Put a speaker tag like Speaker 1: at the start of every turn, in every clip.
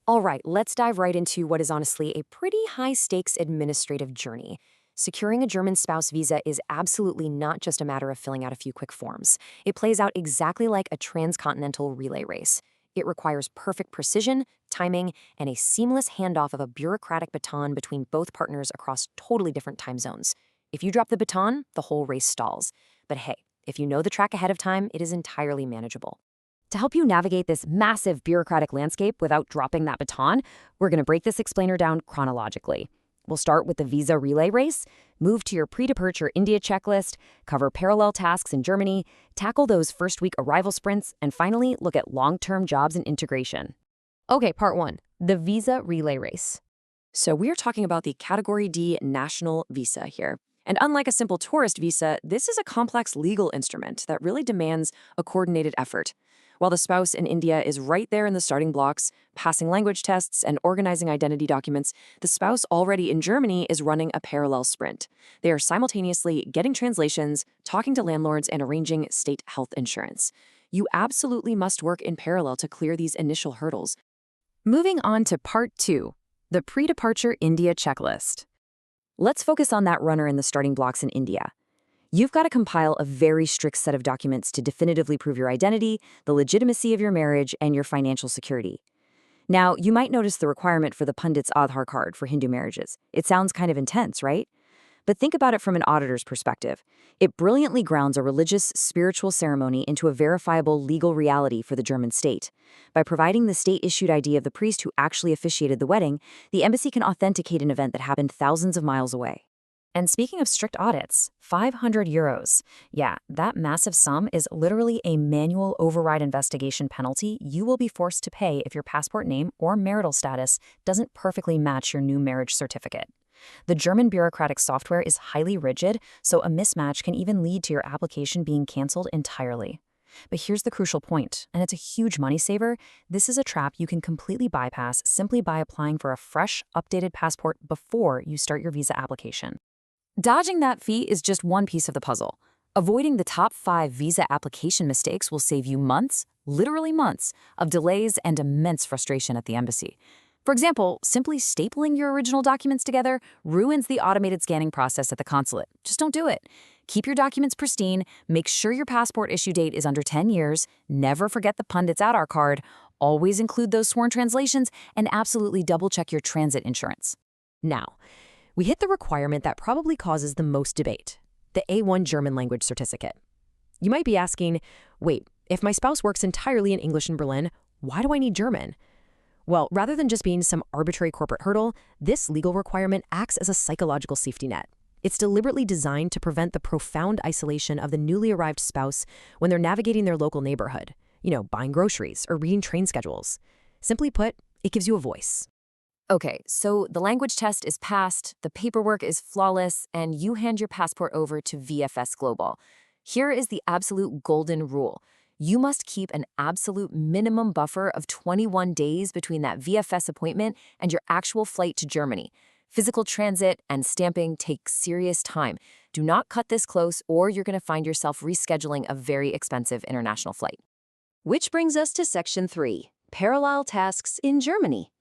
Speaker 1: All right, let's dive right into what is honestly a pretty high-stakes administrative journey. Securing a German spouse visa is absolutely not just a matter of filling out a few quick forms. It plays out exactly like a transcontinental relay race. It requires perfect precision, timing, and a seamless handoff of a bureaucratic baton between both partners across totally different time zones. If you drop the baton, the whole race stalls. But hey, if you know the track ahead of time, it is entirely manageable. To help you navigate this massive bureaucratic landscape without dropping that baton, we're going to break this explainer down chronologically. We'll start with the visa relay race, move to your pre-departure India checklist, cover parallel tasks in Germany, tackle those first-week arrival sprints, and finally look at long-term jobs and integration. Okay, part one, the visa relay race. So we're talking about the Category D national visa here. And unlike a simple tourist visa, this is a complex legal instrument that really demands a coordinated effort. While the spouse in India is right there in the starting blocks, passing language tests and organizing identity documents, the spouse already in Germany is running a parallel sprint. They are simultaneously getting translations, talking to landlords, and arranging state health insurance. You absolutely must work in parallel to clear these initial hurdles. Moving on to part two, the pre-departure India checklist. Let's focus on that runner in the starting blocks in India. You've got to compile a very strict set of documents to definitively prove your identity, the legitimacy of your marriage, and your financial security. Now, you might notice the requirement for the Pundit's Aadhaar card for Hindu marriages. It sounds kind of intense, right? But think about it from an auditor's perspective. It brilliantly grounds a religious, spiritual ceremony into a verifiable legal reality for the German state. By providing the state-issued ID of the priest who actually officiated the wedding, the embassy can authenticate an event that happened thousands of miles away. And speaking of strict audits, 500 euros. Yeah, that massive sum is literally a manual override investigation penalty you will be forced to pay if your passport name or marital status doesn't perfectly match your new marriage certificate. The German bureaucratic software is highly rigid, so a mismatch can even lead to your application being canceled entirely. But here's the crucial point, and it's a huge money saver. This is a trap you can completely bypass simply by applying for a fresh, updated passport before you start your visa application. Dodging that fee is just one piece of the puzzle. Avoiding the top 5 visa application mistakes will save you months, literally months, of delays and immense frustration at the embassy. For example, simply stapling your original documents together ruins the automated scanning process at the consulate. Just don't do it. Keep your documents pristine, make sure your passport issue date is under 10 years, never forget the Pundit's Aadhaar card, always include those sworn translations, and absolutely double-check your transit insurance. Now, we hit the requirement that probably causes the most debate, the A1 German language certificate. You might be asking, wait, if my spouse works entirely in English in Berlin, why do I need German? Well, rather than just being some arbitrary corporate hurdle, this legal requirement acts as a psychological safety net. It's deliberately designed to prevent the profound isolation of the newly arrived spouse when they're navigating their local neighborhood, buying groceries or reading train schedules. Simply put, it gives you a voice. Okay, so the language test is passed, the paperwork is flawless, and you hand your passport over to VFS Global. Here is the absolute golden rule. You must keep an absolute minimum buffer of 21 days between that VFS appointment and your actual flight to Germany. Physical transit and stamping take serious time. Do not cut this close, or you're going to find yourself rescheduling a very expensive international flight. Which brings us to Section 3, Parallel Tasks in Germany.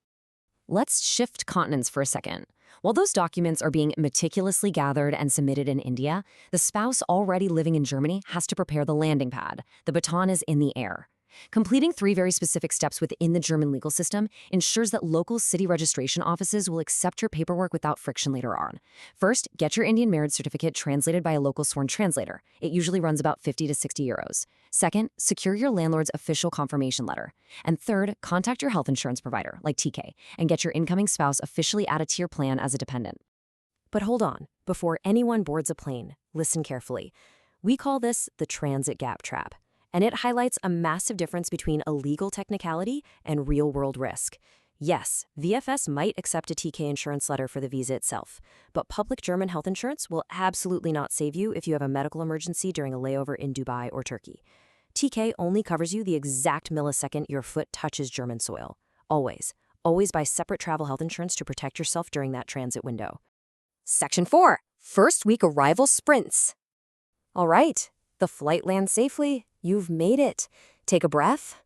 Speaker 1: Let's shift continents for a second. While those documents are being meticulously gathered and submitted in India, the spouse already living in Germany has to prepare the landing pad. The baton is in the air. Completing 3 very specific steps within the German legal system ensures that local city registration offices will accept your paperwork without friction later on. First, get your Indian marriage certificate translated by a local sworn translator. It usually runs about 50 to 60 euros. Second, secure your landlord's official confirmation letter. And third, contact your health insurance provider, like TK, and get your incoming spouse officially added to your plan as a dependent. But hold on, before anyone boards a plane, listen carefully. We call this the transit gap trap. And it highlights a massive difference between a legal technicality and real-world risk. Yes, VFS might accept a TK insurance letter for the visa itself, but public German health insurance will absolutely not save you if you have a medical emergency during a layover in Dubai or Turkey. TK only covers you the exact millisecond your foot touches German soil. Always. Always buy separate travel health insurance to protect yourself during that transit window. Section 4, First Week Arrival Sprints. All right, the flight lands safely. You've made it. Take a breath.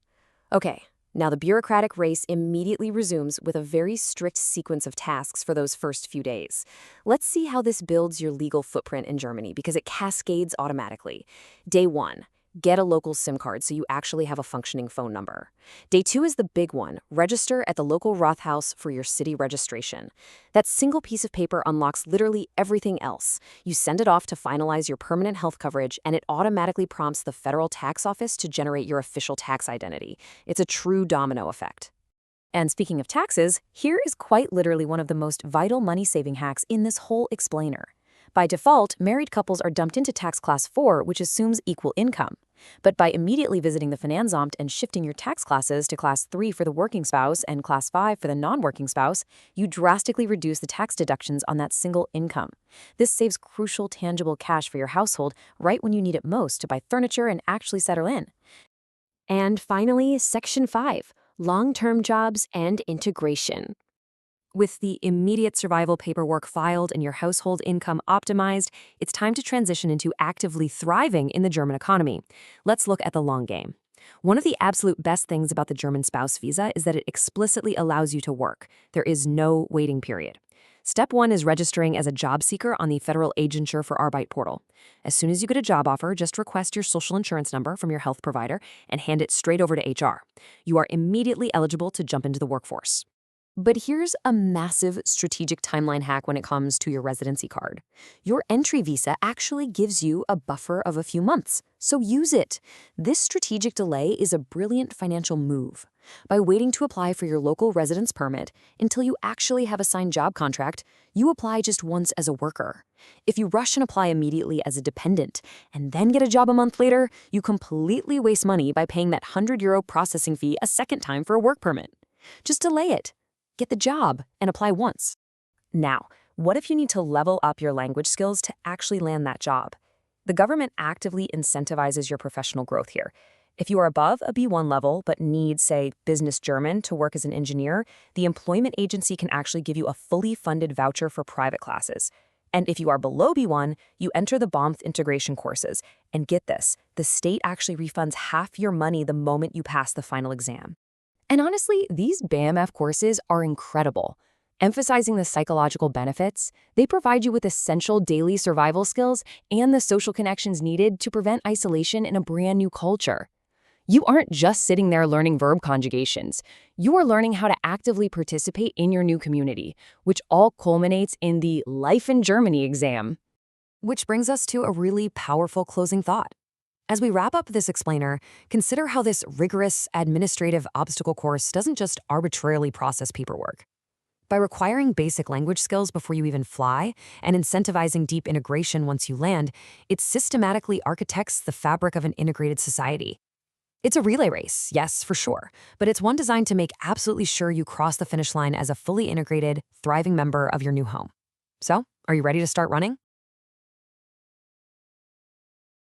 Speaker 1: Okay, Now, the bureaucratic race immediately resumes with a very strict sequence of tasks for those first few days. Let's see how this builds your legal footprint in Germany because it cascades automatically. Day 1. Get a local SIM card so you actually have a functioning phone number. Day 2 is the big one. Register at the local Rathaus for your city registration. That single piece of paper unlocks literally everything else. You send it off to finalize your permanent health coverage, and it automatically prompts the federal tax office to generate your official tax identity. It's a true domino effect. And speaking of taxes, here is quite literally one of the most vital money-saving hacks in this whole explainer. By default, married couples are dumped into tax class 4, which assumes equal income. But by immediately visiting the Finanzamt and shifting your tax classes to class 3 for the working spouse and class 5 for the non-working spouse, you drastically reduce the tax deductions on that single income. This saves crucial tangible cash for your household right when you need it most to buy furniture and actually settle in. And finally, Section 5, long-term jobs and integration. With the immediate survival paperwork filed and your household income optimized, it's time to transition into actively thriving in the German economy. Let's look at the long game. One of the absolute best things about the German spouse visa is that it explicitly allows you to work. There is no waiting period. Step 1 is registering as a job seeker on the Federal Agentur für Arbeit portal. As soon as you get a job offer, just request your social insurance number from your health provider and hand it straight over to HR. You are immediately eligible to jump into the workforce. But here's a massive strategic timeline hack when it comes to your residency card. Your entry visa actually gives you a buffer of a few months, so use it. This strategic delay is a brilliant financial move. By waiting to apply for your local residence permit until you actually have a signed job contract, you apply just once as a worker. If you rush and apply immediately as a dependent and then get a job a month later, you completely waste money by paying that €100 processing fee a second time for a work permit. Just delay it. Get the job and apply once. Now, what if you need to level up your language skills to actually land that job? The government actively incentivizes your professional growth here. If you are above a B1 level but need, say, business German to work as an engineer, the employment agency can actually give you a fully funded voucher for private classes. And if you are below B1, you enter the BOMT integration courses. And get this, the state actually refunds half your money the moment you pass the final exam. And honestly, these BAMF courses are incredible. Emphasizing the psychological benefits, they provide you with essential daily survival skills and the social connections needed to prevent isolation in a brand new culture. You aren't just sitting there learning verb conjugations. You are learning how to actively participate in your new community, which all culminates in the Life in Germany exam. Which brings us to a really powerful closing thought. As we wrap up this explainer, consider how this rigorous administrative obstacle course doesn't just arbitrarily process paperwork. By requiring basic language skills before you even fly and incentivizing deep integration once you land, it systematically architects the fabric of an integrated society. It's a relay race, yes, for sure, but it's one designed to make absolutely sure you cross the finish line as a fully integrated, thriving member of your new home. So, are you ready to start running?